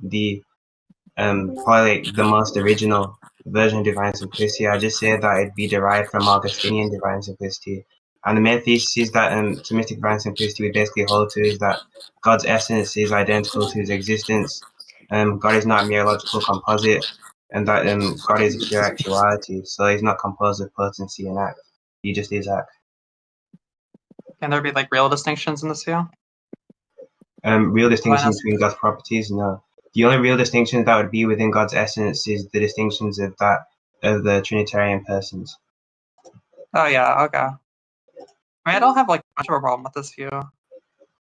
the probably like the most original version of divine simplicity, I just say that it'd be derived from Augustinian divine simplicity. And the main thesis that Thomistic divine simplicity would basically hold to is that God's essence is identical to his existence. God is not a mere logical composite, and that God is a pure actuality. So he's not composed of potency and act. He just is act. Can there be like real distinctions in this view? Real distinction between God's properties? No. The only real distinction that would be within God's essence is the distinctions of the Trinitarian persons. Oh yeah, okay. I mean, I don't have like much of a problem with this view.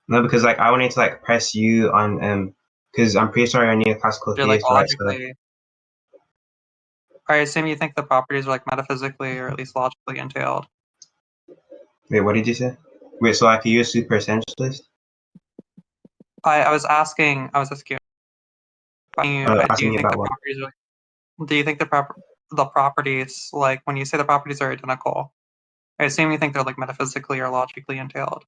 No, because like I wanted to like press you on because I'm pretty sure you're a neoclassical theist, Like right? So, I assume you think the properties are like metaphysically or at least logically entailed. wait, what did you say? Wait, so like are you a super essentialist? I was asking you, do you think the properties are, do you think the properties, like when you say the properties are identical, I assume you think they're like metaphysically or logically entailed.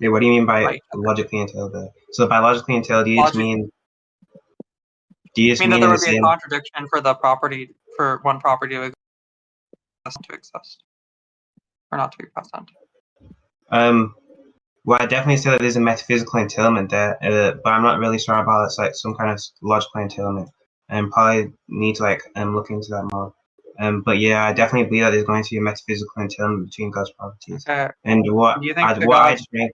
Wait, what do you mean by logically entailed though? So by logically entailed, do you just mean that there would be a contradiction for the property, for one property to exist or not to be present? Well, I definitely say that there's a metaphysical entailment there, but I'm not really sure about it's like some kind of logical entailment, and probably need to like look into that more. But yeah, I definitely believe that there's going to be a metaphysical entailment between God's properties. Okay. And what do you think I just think,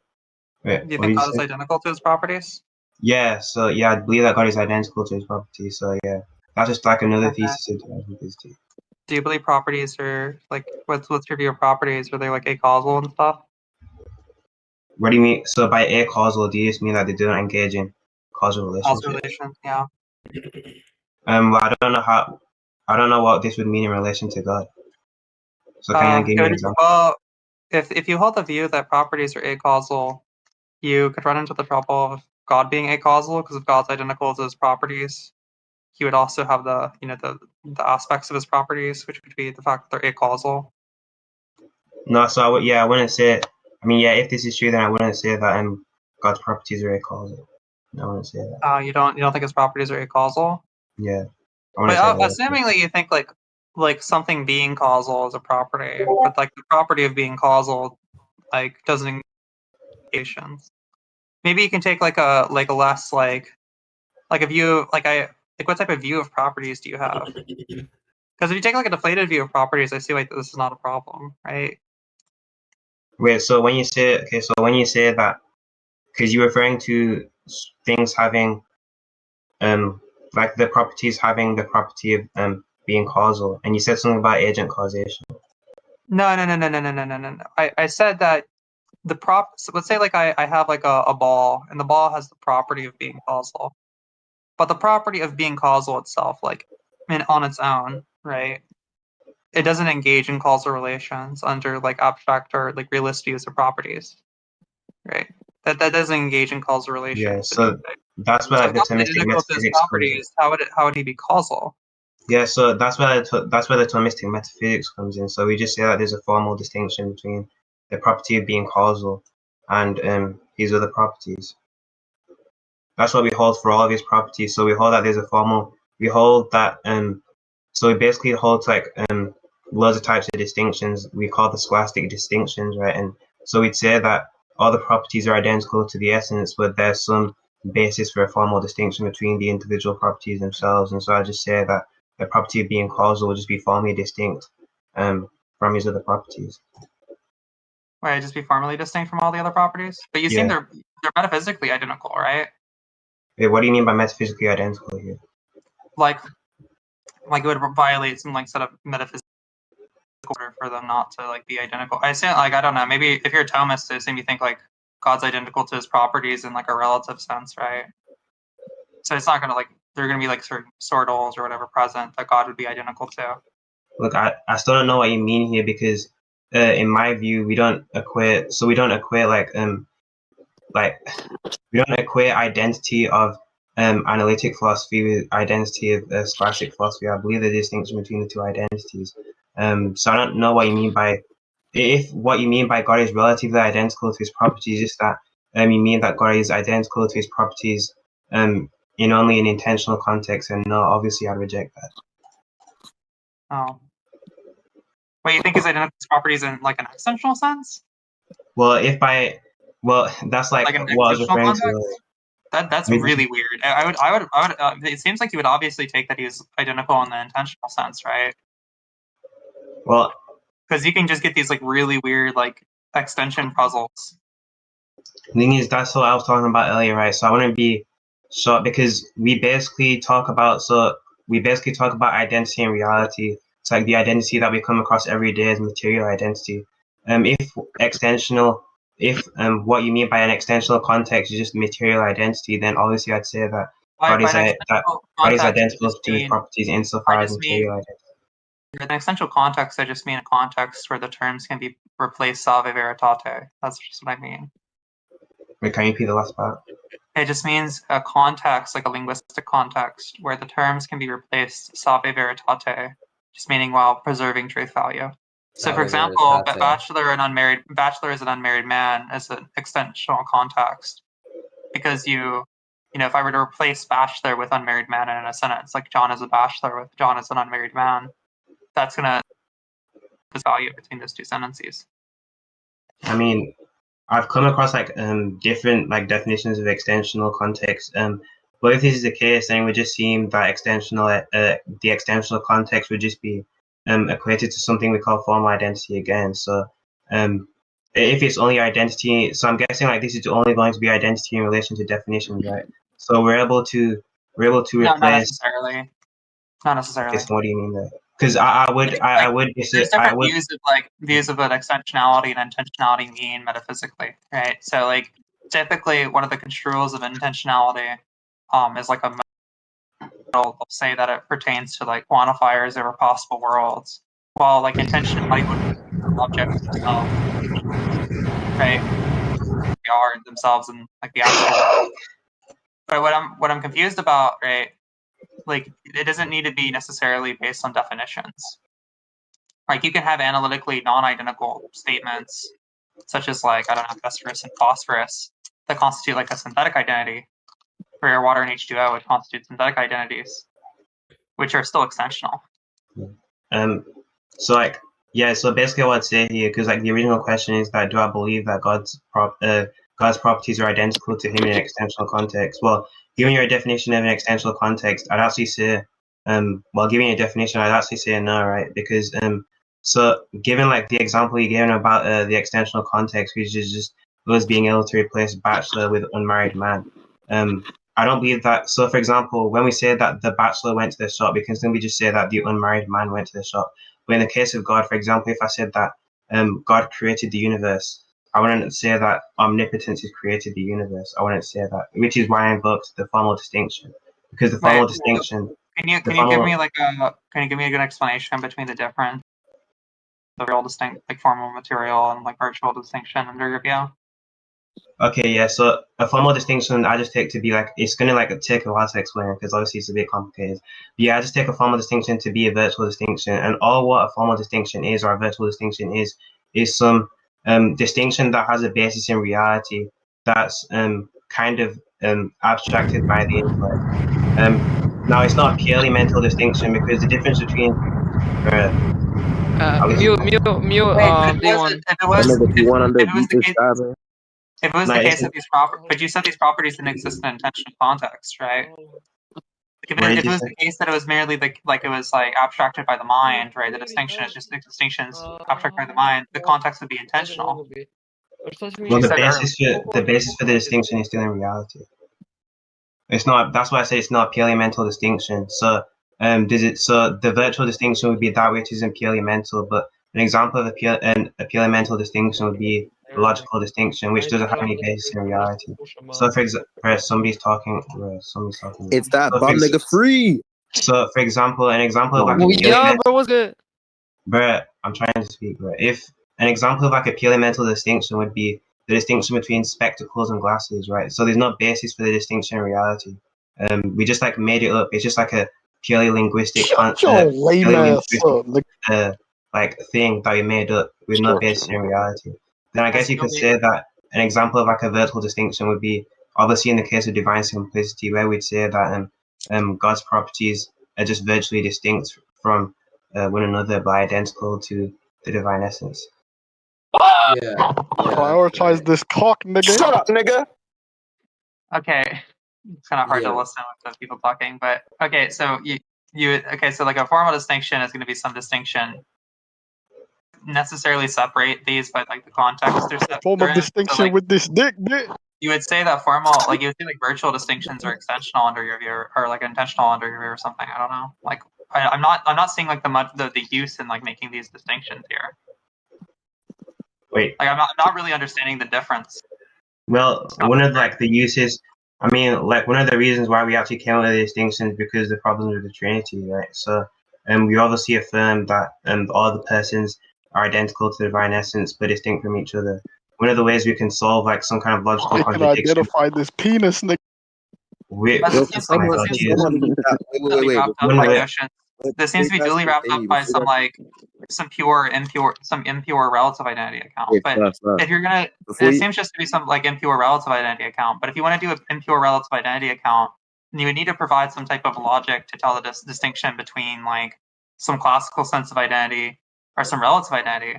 do you think God is identical to his properties? Yeah, so yeah, I believe that God is identical to his properties. So yeah, that's just like another thesis of divine simplicity. Do you believe properties are like what's your view of properties? Are they like acausal and stuff? What do you mean? So by acausal, do you just mean that they don't engage in causal relationships? Causal relation, yeah. Well, I don't know what this would mean in relation to God. So can you give me an example? Well, if you hold the view that properties are acausal, you could run into the trouble of God being acausal, because if God's identical to his properties, he would also have the the aspects of his properties, which would be the fact that they're acausal. No, so I wouldn't say. I mean, yeah, if this is true, then I wouldn't say that God's properties are acausal. I wouldn't say that. You don't think his properties are acausal? Yeah, but assumingly you think like something being causal is a property, but like the property of being causal like doesn't engage. Maybe you can take like a less like a view what type of view of properties do you have? Because if you take like a deflated view of properties, I see like this is not a problem, right? Wait, so when you say that, because you're referring to things having like the properties having the property of being causal, and you said something about agent causation. No. I said that so let's say like I have like a ball, and the ball has the property of being causal. But the property of being causal itself, like on its own, right? It doesn't engage in causal relations under like abstract or like realistic use of properties, right? That doesn't engage in causal relations. Yeah, so that's where the Thomistic metaphysics properties. How would he be causal? Yeah, so that's where the Thomistic metaphysics comes in. So we just say that there's a formal distinction between the property of being causal and his other properties. That's what we hold for all of his properties. So we hold that there's a formal. We hold that so we basically hold like loads of types of distinctions. We call the scholastic distinctions, right? And so we'd say that all the properties are identical to the essence, but there's some basis for a formal distinction between the individual properties themselves. And so I just say that the property of being causal will just be formally distinct from his other properties. Right, just be formally distinct from all the other properties? But you seem they're metaphysically identical, right? Wait, what do you mean by metaphysically identical here? Like it would violate some like set of metaphysical order for them not to like be identical. I say like I don't know, maybe if you're a Thomist, I assume you think like God's identical to his properties in like a relative sense, right? So it's not gonna like there are gonna be like certain sortals or whatever present that God would be identical to. Look, I still don't know what you mean here, because in my view we don't equate identity of analytic philosophy with identity of scholastic philosophy. I believe the distinction between the two identities. So I don't know what you mean by, if what you mean by God is relatively identical to his properties, just that you mean that God is identical to his properties in only an intentional context, and no, obviously I'd reject that. Oh. Wait, you think his identical properties in like an extensional sense? Well, that's like Like an what I was existential referring context? to. That's really weird. I would. It seems like he would obviously take that he was identical in the intentional sense, right? Well, Because you can just get these like really weird like extension puzzles. the thing is, that's what I was talking about earlier, right? So I wouldn't be short because we basically talk about identity and reality. It's like the identity that we come across every day is material identity. If extensional, if what you mean by an extensional context is just material identity, then obviously I'd say that By God is an that extensional God is context, identical to his properties I insofar as just mean material identity. in an essential context. I just mean a context where the terms can be replaced salve veritate. That's just what I mean. Wait, can you repeat the last part? It just means a context, like a linguistic context, where the terms can be replaced salve veritate, just meaning while preserving truth value. So, for example, bachelor is an unmarried man as an extensional context, because if I were to replace bachelor with unmarried man in a sentence, like John is a bachelor with John is an unmarried man, that's gonna value between those two sentences. I mean, I've come across different definitions of extensional context. But if this is the case, then it would just seem that the extensional context would just be equated to something we call formal identity again. So if it's only identity, so I'm guessing this is only going to be identity in relation to definitions, right? So we're able to No, not replace. necessarily. Not necessarily. What do you mean there? Because I would there's different views of what extensionality and intentionality mean metaphysically, right? So typically one of the construals of intentionality is like a model. They'll say that it pertains to quantifiers over possible worlds, while intentionality would be objects themselves, right? They are themselves in the actual world. But what I'm confused about, right? It doesn't need to be necessarily based on definitions. You can have analytically non-identical statements, such as I don't know, phosphorus and phosphorus, that constitute a synthetic identity, where water and H2O would constitute synthetic identities, which are still extensional. So basically what I'd say here, because the original question is that do I believe that God's properties are identical to him in an extensional context? Well, given your definition of an extensional context, I'd actually say, giving a definition, I'd actually say no, right? Because so given the example you gave about the extensional context, which is just us being able to replace bachelor with unmarried man, I don't believe that. So, for example, when we say that the bachelor went to the shop, we can simply just say that the unmarried man went to the shop. But in the case of God, for example, if I said that God created the universe, I wouldn't say that omnipotence has created the universe. I wouldn't say that, which is why I invoked the formal distinction, because the formal distinction. Can you give me a good explanation between the difference, the real distinct formal material and virtual distinction under your view? Okay, yeah. So a formal distinction, I just take to be it's gonna take a while to explain because obviously it's a bit complicated. But yeah, I just take a formal distinction to be a virtual distinction, and all what a formal distinction is or a virtual distinction is some distinction that has a basis in reality that's kind of abstracted by the intellect. Now it's not a purely mental distinction because the difference between Mute, D1. If it was the case that these properties, but you said these properties didn't exist in an intentional context, right? If it was the case that it was merely it was abstracted by the mind, right? The distinction is just distinctions abstracted by the mind. The context would be intentional. Well, the basis for the distinction is still in reality. It's not. That's why I say it's not a purely mental distinction. So, So the virtual distinction would be that which isn't purely mental, but an example of a purely mental distinction would be the logical distinction, which doesn't have any basis in reality. So, for example, somebody's talking. It's that bum nigga free. So, for example, an example of bro, what's good? Bruh, I'm trying to speak, bruh. If an example of a purely mental distinction would be the distinction between spectacles and glasses, right? So there's no basis for the distinction in reality. We just made it up. It's just a purely linguistic thing that we made up with no basis in reality. Then I guess you could say that an example of a vertical distinction would be obviously in the case of divine simplicity, where we'd say that God's properties are just virtually distinct from one another but identical to the divine essence. Yeah. Prioritize right. this cock, nigga. Shut up, nigga. Okay, it's kind of hard to Yeah. listen with the people talking, but okay, so so like a formal distinction is going to be some distinction. Necessarily separate these by like the context Form they're of in. distinction So like with this dick, bitch. you would say that formal, like you would say like virtual distinctions are extensional under your view, or like intentional under your view, or something. I don't know. Like I'm not seeing like the use in like making these distinctions here. Wait, Like I'm not really understanding the difference. well, one of like the uses, I mean, like one of the reasons why we actually came up with the distinctions because the problems with the Trinity, right? So, we obviously affirm that all the persons are identical to the divine essence but distinct from each other. One of the ways we can solve like some kind of logical I can contradiction. identify this penis, nigga. Wait, But Yo, this can seems like someone, this can seems to someone be read that? Wait, duly wait. wrapped up one by way. notions. Wait, This seems to be before you duly guys wrapped up continue, by before you some impure relative identity account. wait, But Fleur, if you're gonna, before it you, seems just to be some like impure relative identity account. But if you want to do an impure relative identity account, then you would need to provide some type of logic to tell the distinction between like some classical sense of identity or some relative identity.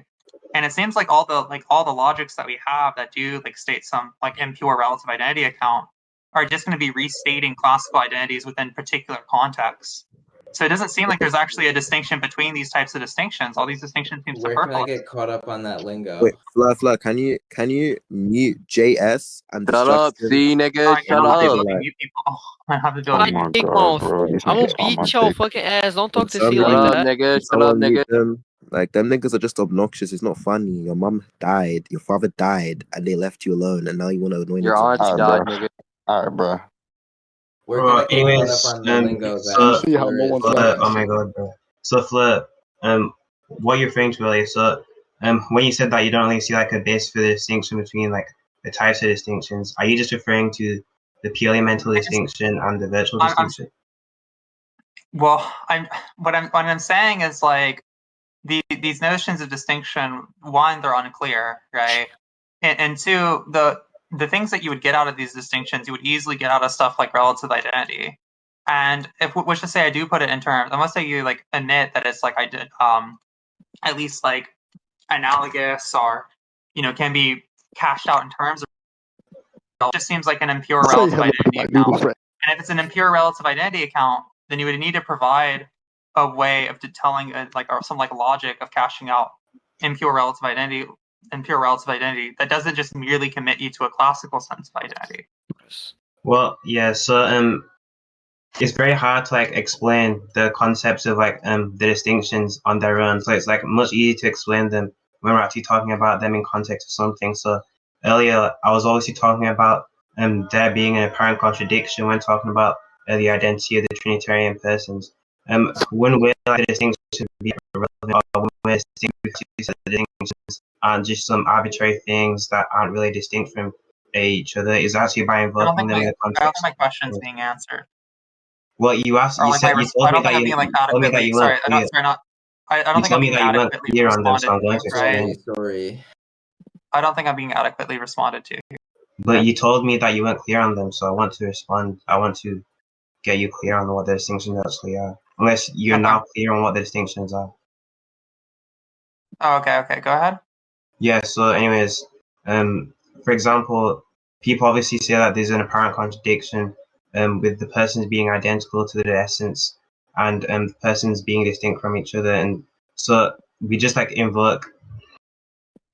And it seems like all the logics that we have that do like state some like impure relative identity account are just going to be restating classical identities within particular contexts. So it doesn't seem like there's actually a distinction between these types of distinctions. All these distinctions seem Where can I superfluous. get caught up on that lingo? wait, Fleur, can you mute JS and Shut up, distraction? C nigga. I Shut don't have the up. ability to mute people. I have the My ability to mute dick people. off. I'm gonna beat your fucking ass. Don't talk to C Someone- like Shut up, that. nigga. Shut up, Someone nigga. mute them. Like them niggas are just obnoxious. It's not funny. Your mum died, your father died, and they left you alone, and now you want to annoy Your niggas. auntie died, nigga. Alright, bro. Where can I get caught Anyways, up on the lingo so You that see how Fleur no is one's Fleur, like oh my god, bro. So Fleur, what you're referring to earlier, so when you said that you don't really see like a base for the distinction between like the types of distinctions, are you just referring to the purely mental distinction and the virtual distinction? What I'm saying is like these notions of distinction. One, they're unclear, right? And two, the things that you would get out of these distinctions, you would easily get out of stuff like relative identity. And if which to say I do put it in terms, unless you like admit that it's like I did at least like analogous or can be cashed out in terms of, it just seems like an impure say relative hello to identity my noodle account. friend. And if it's an impure relative identity account, then you would need to provide a way of telling or some like logic of cashing out impure relative identity that doesn't just merely commit you to a classical sense of identity. Well, yeah, so it's very hard to like explain the concepts of like the distinctions on their own. So it's like much easier to explain them when we're actually talking about them in context of something. So earlier I was obviously talking about there being an apparent contradiction when talking about the identity of the Trinitarian persons. One way like the distinction should be relevant, or one way the distinctions aren't just some arbitrary things that aren't really distinct from each other is actually by I don't invoking think them in the I don't context. think my question's being answered. Well, you asked, Or you like said, you told I me don't that think I'm being like adequately. you weren't clear. I don't You think told I'm me being that you weren't adequately clear on them, responded so I'm going to, to right? explain. Sorry. I don't think I'm being adequately responded to. But you told me that you weren't clear on them, so I want to respond. I want to get you clear on what the distinctions actually are. Unless you're Okay. now clear on what the distinctions are. Oh, okay, go ahead. Yeah, so anyways, for example, people obviously say that there's an apparent contradiction with the persons being identical to the essence and the persons being distinct from each other. And so we just like invoke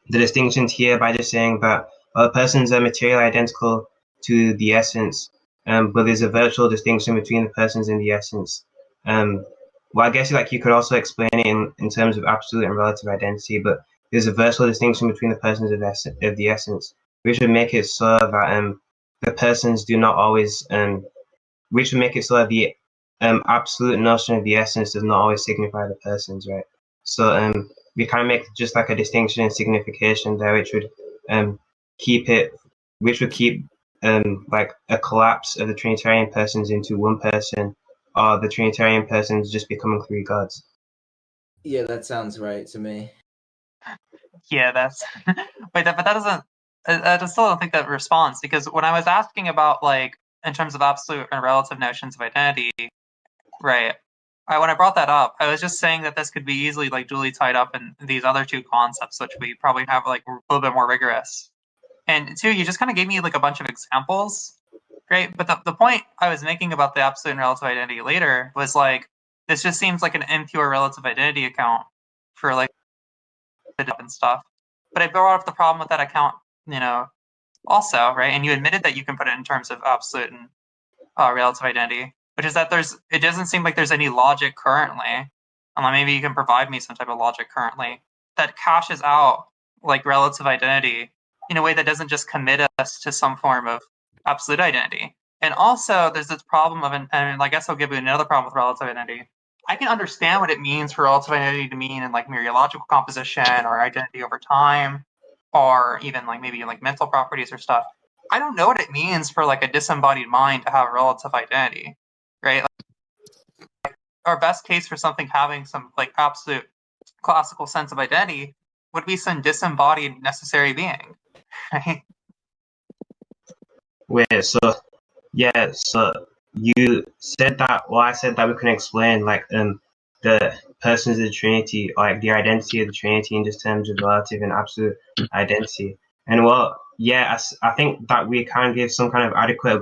the distinctions here by just saying that persons are materially identical to the essence, but there's a virtual distinction between the persons in the essence. Well, I guess like you could also explain it in terms of absolute and relative identity, but there's a virtual distinction between the persons of the essence, which would make it so that the persons do not always, which would make it so that the absolute notion of the essence does not always signify the persons, right? So we kind of make just like a distinction in signification there, which would keep it, which would keep like a collapse of the Trinitarian persons into one person, or the Trinitarian persons just becoming three gods. Yeah, that sounds right to me. Yeah, that's but that doesn't I just still don't think that responds, because when I was asking about, like, in terms of absolute and relative notions of identity, right? When I brought that up, I was just saying that this could be easily, like, duly tied up in these other two concepts, which we probably have, like, a little bit more rigorous. And two, you just kind of gave me, like, a bunch of examples, right? But the point I was making about the absolute and relative identity later was, like, this just seems like an impure relative identity account for, like, and stuff. But I brought up the problem with that account, also, right? And you admitted that you can put it in terms of absolute and relative identity, which is that it doesn't seem like there's any logic currently, maybe you can provide me some type of logic currently, that caches out, like, relative identity in a way that doesn't just commit us to some form of absolute identity. And also, there's this problem of, and I guess I'll give you another problem with relative identity. I can understand what it means for relative identity to mean in, like, mereological composition or identity over time, or even, like, maybe like mental properties or stuff. I don't know what it means for, like, a disembodied mind to have relative identity, right? Like, our best case for something having some, like, absolute classical sense of identity would be some disembodied necessary being, right? Wait, so you said that, well, I said that we can explain, like, the persons of the Trinity, like the identity of the Trinity, in just terms of relative and absolute identity. And well, yeah, I think that we can give some kind of adequate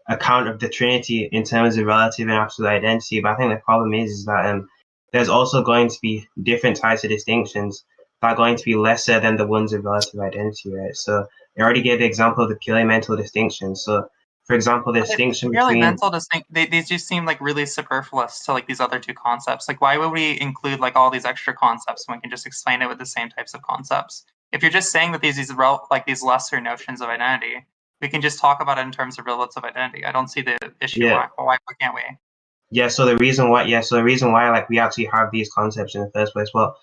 account of the Trinity in terms of relative and absolute identity. But I think the problem is that there's also going to be different types of distinctions that are going to be lesser than the ones of relative identity, right? So I already gave the example of the purely mental distinction. So, for example, the distinction purely between mental these just seem like really superfluous to, like, these other two concepts. Like, why would we include, like, all these extra concepts when we can just explain it with the same types of concepts? If you're just saying that these lesser notions of identity, we can just talk about it in terms of relative identity. I don't see the issue. Yeah. Why can't we? Yeah, so the reason why like we actually have these concepts in the first place, well,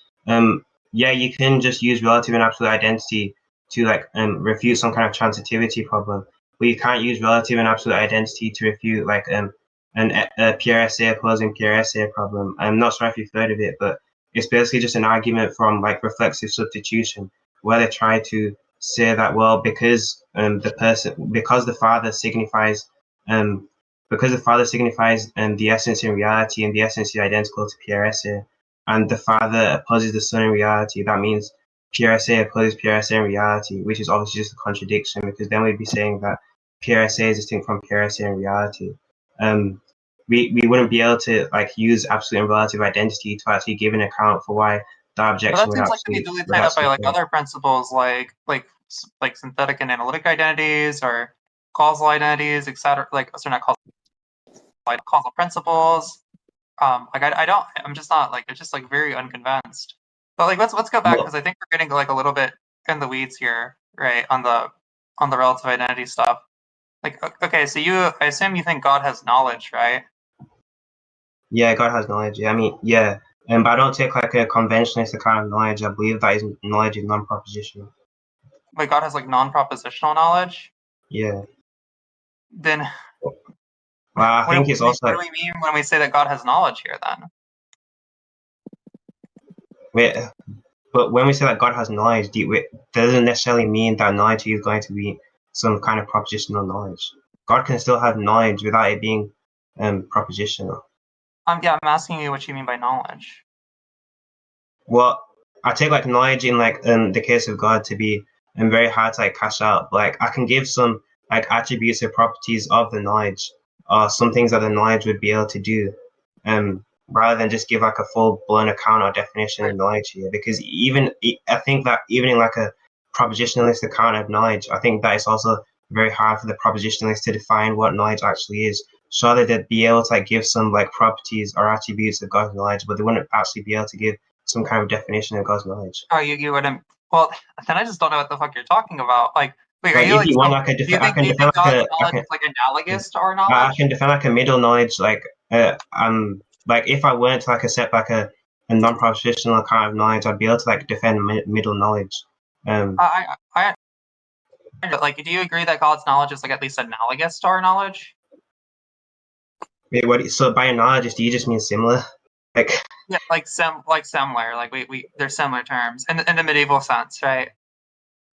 yeah, you can just use relative and absolute identity to, like, refute some kind of transitivity problem, but you can't use relative and absolute identity to refute, like, a PRSA opposing PRSA problem. I'm not sure if you've heard of it, but it's basically just an argument from, like, reflexive substitution, where they try to say that, well, because the father signifies the essence in reality, and the essence is identical to PRSA, and the father opposes the son in reality, that means PRSA opposes PRSA in reality, which is obviously just a contradiction, because then we'd be saying that PRSA is distinct from PRSA in reality. We wouldn't be able to, like, use absolute and relative identity to actually give an account for why the objection But would that seems like to be duly tied up by, like, other principles, like synthetic and analytic identities, or causal identities, etc. Like, sorry, not causal, like causal principles. I'm just not, like, it's just, like, very unconvinced. But, like, let's go back, because I think we're getting, like, a little bit in the weeds here, right, on the relative identity stuff. Like, okay, so I assume you think God has knowledge, right? Yeah, God has knowledge. Yeah, I mean, yeah, but I don't take, like, a conventionalist account of knowledge. I believe that knowledge is non-propositional. Wait, God has, like, non-propositional knowledge? Yeah. Then, well, I think it's also, what do we mean when we say that God has knowledge here, then? wait, but when we say that God has knowledge, doesn't necessarily mean that knowledge is going to be some kind of propositional knowledge. God can still have knowledge without it being propositional. Yeah, I'm asking you what you mean by knowledge. Well, I take, like, knowledge in, like, the case of God to be very hard to, like, cash out. But, like, I can give some, like, attributes or properties of the knowledge, or some things that the knowledge would be able to do, rather than just give, like, a full blown account or definition of knowledge here. Because I think that even in, like, a propositionalist account of knowledge, I think that it's also very hard for the propositionalist to define what knowledge actually is. Surely they'd be able to, like, give some, like, properties or attributes of God's knowledge, but they wouldn't actually be able to give some kind of definition of God's knowledge. Oh, you wouldn't. Well, then I just don't know what the fuck you're talking about. Like, wait, Like, are you, like, if you want, like, do you think God's knowledge is, like, analogous to our knowledge? I can defend, like, a middle knowledge, like, like, if I weren't to, like, accept, like, a non-propositional kind of knowledge, I'd be able to, like, defend middle knowledge. Like, do you agree that God's knowledge is, like, at least analogous to our knowledge? Wait, what? So by analogous, do you just mean similar? Like, yeah, like similar. Like, we they're similar terms in the medieval sense, right?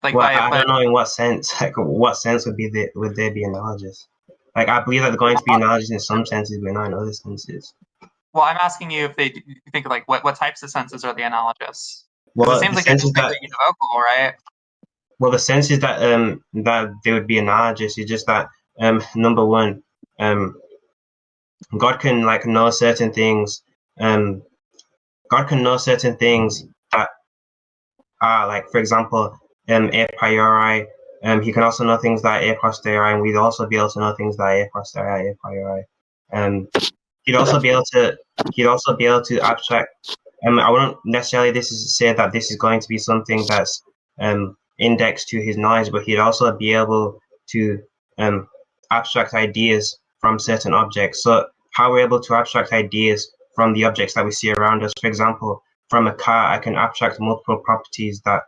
Like Well, by I don't know in what sense. Like, what sense would they be analogous? Like, I believe that they're going to be analogous in some senses, but not in other senses. Well, I'm asking you if you think like what types of senses are they analogous? Because Well, it seems the like you're senses just that univocal, right? well, the senses that they would be analogous is just that number one, God can like know certain things. God can know certain things that are like, for example, a priori. He can also know things that are a posteriori, and we'd also be able to know things that are a posteriori, a priori. He'd also be able to abstract. I wouldn't necessarily say that this is going to be something that's indexed to his knowledge, but he'd also be able to abstract ideas from certain objects. So how we're able to abstract ideas from the objects that we see around us. For example, from a car, I can abstract multiple properties that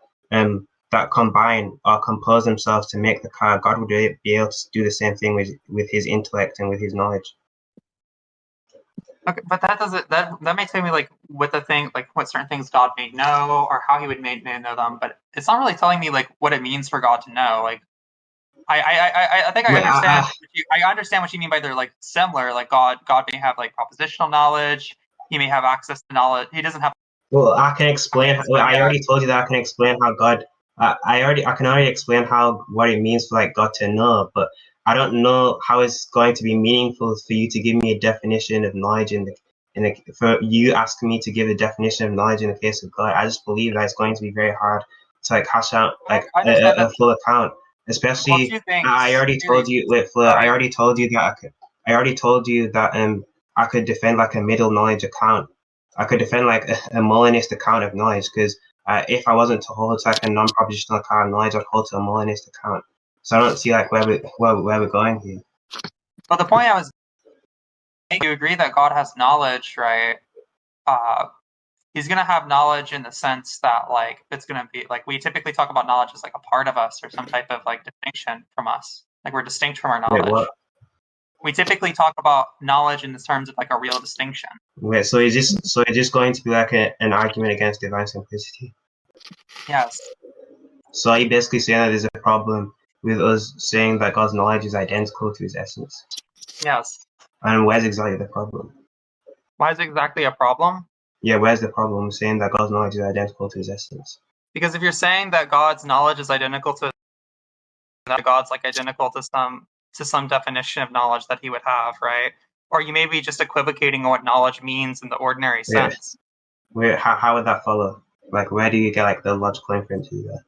combine or compose themselves to make the car. God would be able to do the same thing with his intellect and with his knowledge. Okay, but that may tell me like what certain things God may know or how he would may know them, but it's not really telling me like what it means for God to know. Like I think I understand I understand what you mean by they're like similar. Like God may have like propositional knowledge. He may have access to knowledge. He doesn't have. Well, I can explain. Well, I already told you that I can explain how God. I can already explain how what it means for like God to know, but I don't know how it's going to be meaningful for you to give me a definition of knowledge for you asking me to give a definition of knowledge in the case of God. I just believe that it's going to be very hard to like hash out like a full account, especially. I already told you with Fleur. I already told you that I already told you that I could defend like a middle knowledge account. I could defend like a Molinist account of knowledge because if I wasn't to hold to like a non-propositional account of knowledge, I'd hold to a Molinist account. So I don't see like where we're going here. But the point I was making, you agree that God has knowledge, right? He's gonna have knowledge in the sense that like it's gonna be like we typically talk about knowledge as like a part of us or some type of like distinction from us. Like we're distinct from our knowledge. Wait, what? We typically talk about knowledge in the terms of like a real distinction. Wait, so is this going to be like an argument against divine simplicity? Yes. So are you basically saying that there's a problem with us saying that God's knowledge is identical to his essence? Yes. And where's exactly the problem? Why is it exactly a problem? Yeah, where's the problem saying that God's knowledge is identical to his essence? Because if you're saying that God's knowledge is identical to that God's like identical to some definition of knowledge that he would have, right? Or you may be just equivocating on what knowledge means in the ordinary sense. How would that follow? Like, where do you get like the logical inference to that?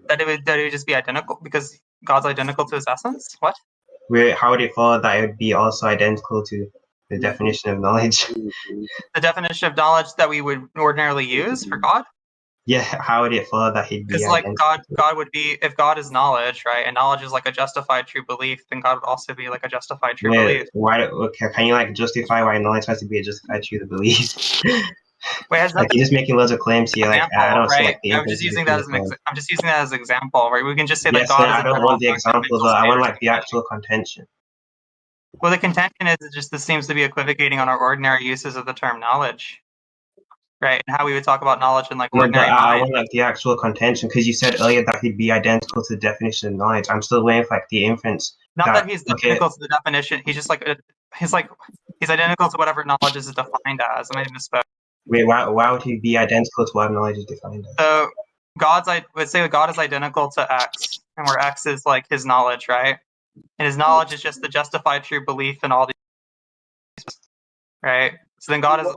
That it would just be identical because God's identical to his essence? What? How would it follow that it would be also identical to the definition of knowledge? The definition of knowledge that we would ordinarily use for God? Yeah, how would it follow that he'd be Because like identical? God would be, if God is knowledge, right, and knowledge is like a justified true belief, then God would also be like a justified true belief. Can you like justify why knowledge has to be a justified true belief? Wait, like you're just making loads of claims here. Like I don't see like the I'm just using that as an example, right? We can just say that yes, God is. I don't want the example though. I want like the actual contention. Well, the contention is just this seems to be equivocating on our ordinary uses of the term knowledge, right? And how we would talk about knowledge in like ordinary mind. I mind. want like the actual contention because you said earlier that he'd be identical to the definition of knowledge. I'm still waiting for like the inference. Not that he's identical to the definition. He's just like he's identical to whatever knowledge is defined as. I misspoke. Wait, why would he be identical to what knowledge is defined as? So let's say God is identical to X, and where X is like his knowledge, right? And his knowledge is just the justified true belief in all these, right? So then God is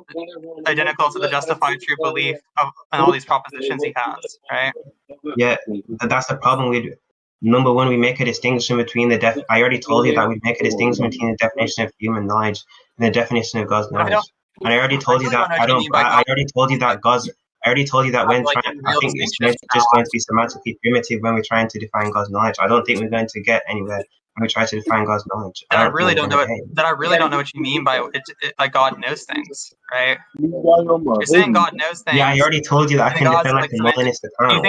identical to the justified true belief in all these propositions he has, right? Yeah, that's the problem with. Number one, we make a distinction between I already told you that we make a distinction between the definition of human knowledge and the definition of God's knowledge. And I already told you that I already told you that when trying, I think it's just going to be semantically primitive when we're trying to define God's knowledge. I don't think we're going to get anywhere when we try to define God's knowledge. I really don't know what you mean by like God knows things, right? You're saying God knows things. Yeah, I already told you that I can defend like the Molinist account.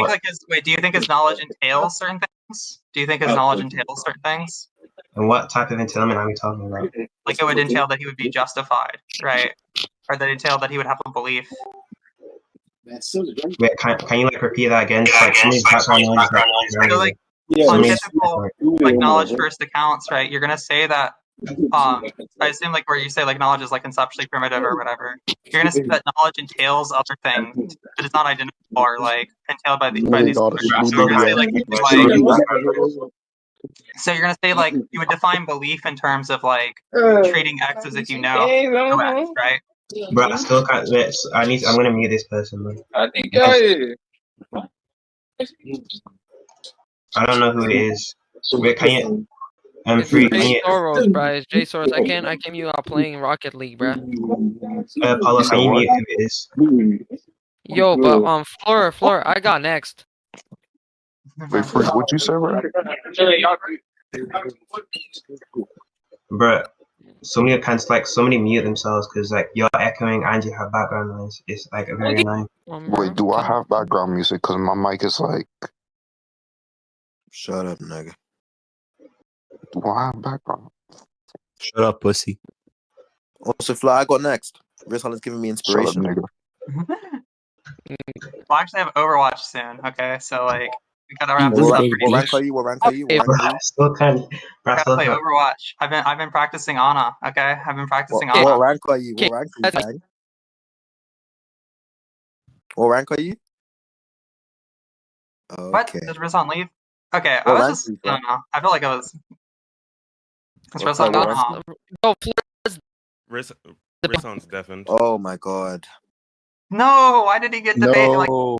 Do you think his knowledge entails certain things? Do you think his knowledge entails certain things? And what type of entailment are we talking about? Like it would entail that he would be justified, right? Or that entail that he would have a belief. Wait, can you like repeat that again? Just like some of these background noise. So like on typical like knowledge first accounts, right? You're gonna say that I assume like where you say like knowledge is like conceptually primitive or whatever. You're gonna say that knowledge entails other things that is not identifiable or like entailed by these. So you're gonna say like so you're gonna say like you would define belief in terms of like treating X as if you know X, right? Bro, I still can't. Wait, I'm gonna mute this person, man. I don't know who it is. Wait, can you? It's Free. Jay Can you? Soros, bro. It's Jay Soros. I can't you out playing Rocket League, bro. Paulo, can you mute who it is? Yo, but Fleur, I got next. Wait, Freak, what you say, bro? Bro, somebody mute themselves because like you're echoing and you have background noise. It's like very annoying. Wait, do I have background music? Because my mic is like. Shut up, nigga. Do I have background? Shut up, pussy. Also, Fly, I got next. Rizzhan is giving me inspiration. Shut up, nigga. We'll actually have Overwatch soon, okay? So like we gotta wrap this up. What rank are you? What rank are you? What rank are you? Still can. Gotta play Overwatch. I've been practicing Ana, okay? I've been practicing What Ana. rank are you? What rank are you, gang? What rank are you? Okay. What? Did Rizzhan leave? Okay, What I rank was just are you I don't know. I feel like I was Okay, Rizzhan what gone rank? off. Go, Rizzhan's deafened. Oh my god. No, why did he get debate? Like No.